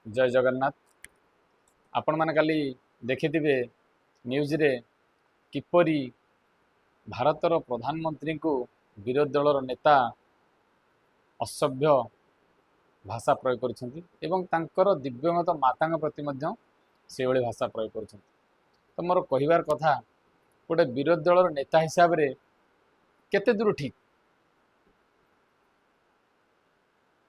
जय जगन्नाथ। आपण मैंने काली देखिथिबे न्यूज रे किपरि भारतर प्रधानमंत्री को विरोधी दलर नेता असभ्य भाषा प्रयोग करछन्ती एवं तांकर दिव्यंगत माता प्रति मध्य से भली भाषा प्रयोग करछन्ती। तो मोर कहिबार कथा गोटे विरोधी दलर नेता हिसाब रे केते दूर ठीक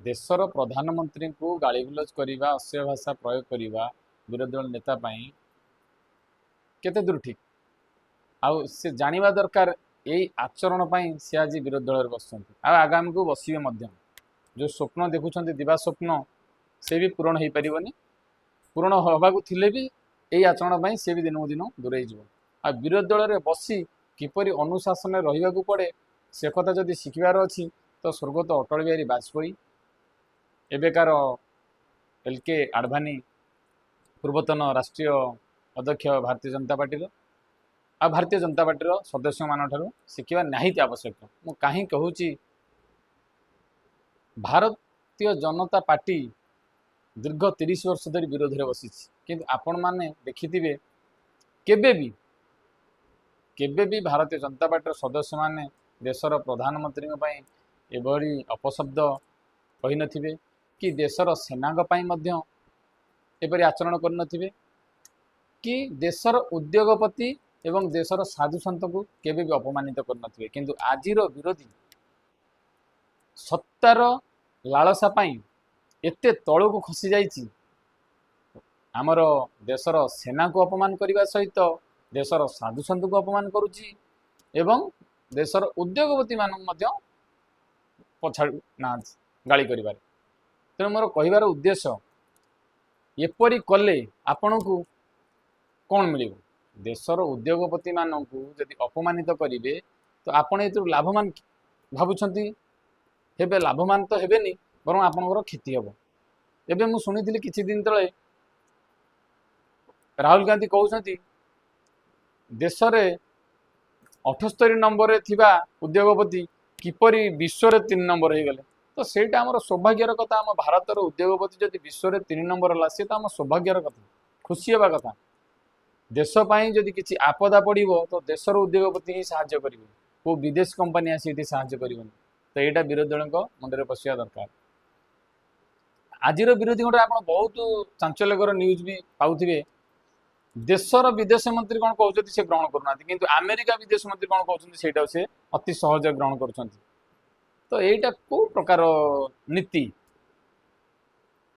देशर प्रधानमंत्री को गालीगुलज करवा अश्लील भाषा प्रयोग करवा विरोधी दल नेता पाई केते दूर ठीक आउ से जानिबा दरकार यही आचरण पाई से आज विरोधी दल बसुँच आगामी को बसवे जो स्वप्न देखुं दिवा स्वप्न से भी पूरण हो पारनि पूरण हवा थिले भी यही आचरण पाई से भी दिन दिन दूरे आ विरोधी दल में बसी किपरि अनुशासन रहा पड़े से कथा जदि शिखबार अच्छी तो स्वर्गत अटल बिहारी वाजपेयी एबेकार एल.के. आडवाणी पूर्वतन राष्ट्रीय अध्यक्ष भारतीय जनता पार्टी आ भारतीय जनता पार्टी सदस्य मान शिखा निहाती आवश्यक। मु कहीं कहूँ भारतीय जनता पार्टी दीर्घ 30 वर्ष धरी विरोध में बसी किंतु आपण माने देखिथिबे केबे भी भारतीय जनता पार्टी सदस्य माने देशर प्रधानमंत्री एभली अपशब्द कही नथिबे कि देशर सेना एपरी आचरण कर कि देशर उद्योगपति एवं देशर साधु सन्त को केबे भी अपमानित कर किंतु आजिर विरोधी सत्तार लालसा पाई एते तल को खसी जाइछि आमर देशर सेना को अपमान करने सहित देशर साधु सन्त को अपमान करुछि एवं देशर उद्योगपति मान पछाड़ ना गाली करिबार। तेणु मोर कहिबार उद्देश्य एपरी कले आपण को कौन मिल देशर उद्योगपति मानू जदि अपमानित करेंगे तो आपण ये लाभवान भावुंट हे लाभवान तो हेनी बर आपंकर क्षति हम। एवं मुझे शुणी किछि दिन तले राहुल गांधी कहते देश में 78 नंबर थिबा उद्योगपति किपरि विश्व 3 नंबर हो गले तो सेटा आम सौभाग्यर कथा। आम भारतर उद्योगपति जदि विश्व 3 नंबर है सी तो आम सौभाग्यर कथा खुशी हवा कथा। देशपाई जदि किसी आपदा पड़ो तो देशर उद्योगपति ही साहाय्य करेंगे को विदेश कंपनी आसी साहाय्य करनी तो यहाँ विरोधी दल मुंडे पशिया दरकार। आज विरोधी गोटे आप बहुत चांचल्यकर न्यूज भी पाथे देशर विदेश मंत्री कौन कहते से ग्रहण करना किंतु अमेरिका विदेश मंत्री कौन कहते से अति सहज ग्रहण कर। तो यहाँ कौ प्रकार नीति